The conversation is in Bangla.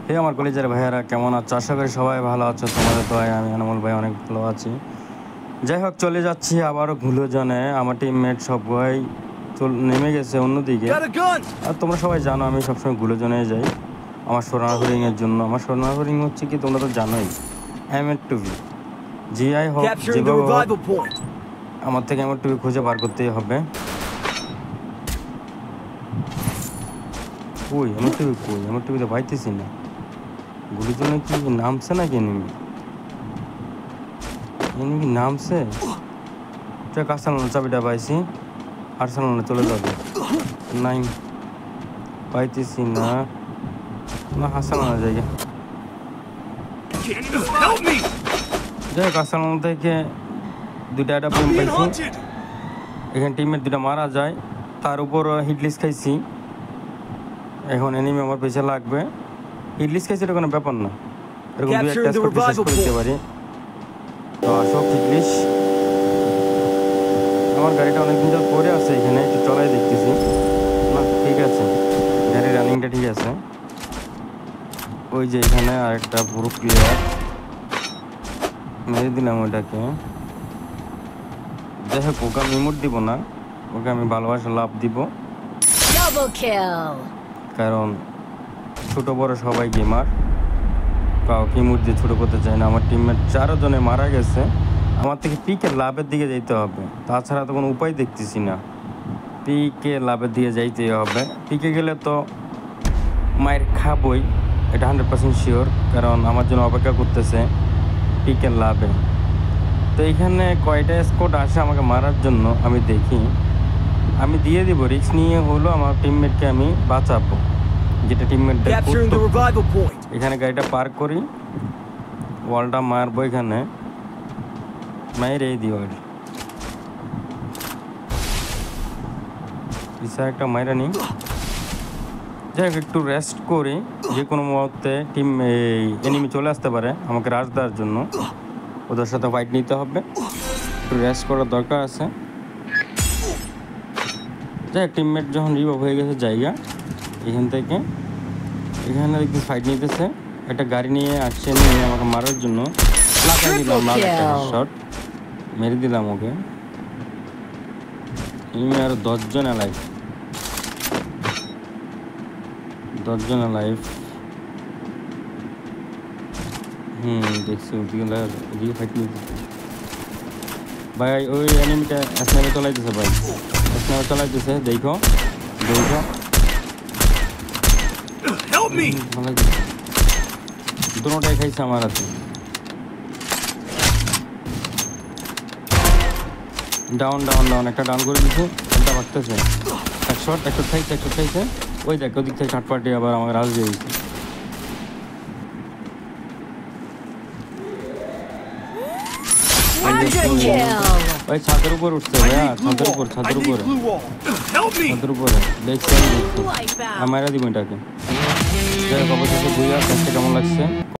হে আমার কলেজের ভাইয়ারা কেমন আছো? আশা করি সবাই ভালো আছো। তোমাদের দয়ায় আমি আনমোল ভাই অনেক ভালো আছি। যাই হোক, চলে যাচ্ছি আবারও ঘুলোজনে। আমার টিমমেট সবাই নেমে গেছে অন্যদিকে। আর তোমরা সবাই জানো আমি সবসময় ঘুলোজনে যাই আমার সোনাহরিংয়ের জন্য। আমার সোনাহরিং হচ্ছে কি তোমরা তো জানোই, M8 জিআই হোক যেভাবে আমার থেকে M8 খুঁজে বার করতেই হবে। কই M8 কই? M8 তো পাইতেছি না। ঘুলোজনে কি নামছে নাকি এনিমি? এনিমি নামছে? কাসালানো চাবিটা পাইছি, আর সালানো চলে যাবে। নাই পাইতেছি না, না হাসালানো জায়গা। যাই কাসালানো থেকে দুইটা একটা বোম পাইছি। এখানে টিমের দুটা মারা যায়, তার উপর হিটলিস খাইছি। এখন এনিমি আমার পেছনে লাগবে। হিটলিস খাইছি এটা কোনো ব্যাপার না, এরকম দুই একটা স্কোর শেষ করে দিতে পারি। তো আসো হিটলিস। আমার গাড়িটা অনেকদিন যাওয়ার পরে আছে এখানে, একটু চলাই দেখতেছি। না ঠিক আছে, গাড়ির রানিংটা ঠিক আছে। ওই যে এখানে আরেকটা পুরো ক্লিয়ার, মেরে দিলাম ওইটাকে। যাই হোক, ওকে আমি ইমোট দিব না, ওকে আমি ভালোবাসা লাভ দিব, কারণ ছোট বড় সবাই গেমার, কাউকে ইমোট দিয়ে ছোটো করতে চায় না। আমার টিমমেট 4 জনে মারা গেছে। আমার থেকে পিকে লাভের দিকে যেতে হবে, তাছাড়া তো কোনো উপায় দেখতেছি না। পিকে লাভের দিকে যাইতে হবে। পিকে গেলে তো মায়ের খাবই, এটা 100% শিওর, কারণ আমার জন্য অপেক্ষা করতেছে পিকে লাভে। তো এইখানে কয়টা স্কোয়াড আসে আমাকে মারার জন্য আমি দেখি, আমি দিয়ে দিব। রিস্ক নিয়ে হলো আমার টিমমেটকে আমি বাঁচাবো, যেটা টিমমেট। এখানে গাড়িটা পার্ক করি, ওয়ালটা মারবো এখানে, মায়ের এই দিও একটা মাইরা নিই। যাই হোক, একটু রেস্ট করি, যে কোনো মুহূর্তে টিম এনিমি চলে আসতে পারে আমাকে রাশ দেওয়ার জন্য। ওদের সাথে ফাইট নিতে হবে, একটু রেস্ট করার দরকার আছে। যাই হোক, টিমমেট যখন রিভাইভ হয়ে গেছে জায়গা, এখান থেকে এখানে একটু ফাইট নিতেছে। একটা গাড়ি নিয়ে আসছে, নিয়ে আমাকে মারার জন্য লাগাই দিলাম, শট মেরে দিলাম ওকে। এনিমি আরো 10 জন লাইফ, 10 জন লাইফ। দেখছি ওদিকে ফাইট নিতে ভাই। ওই এনিমিটা স্নাইপার চলাইতেছে ভাই, স্নাইপার চলাইতেছে, দেখো দেখো। দুটোটাই খাইছে আমার হাতে। ডাউন ডাউন ডাউন, একটা ডাউন করে দিচ্ছে, একটা ভাগতেছে। এক শট খাইছে। ওই দেখ ওদিক থেকে কাটপাটি আবার আমাকে রাজ দিয়ে দিচ্ছে। ওই ছাদের উপর উঠছে ভাইয়া, ছাদের উপরে দেখছি। মারা দিব এটাকে। যাই হোক, অবশেষে বুঝা কাজটা কেমন লাগছে।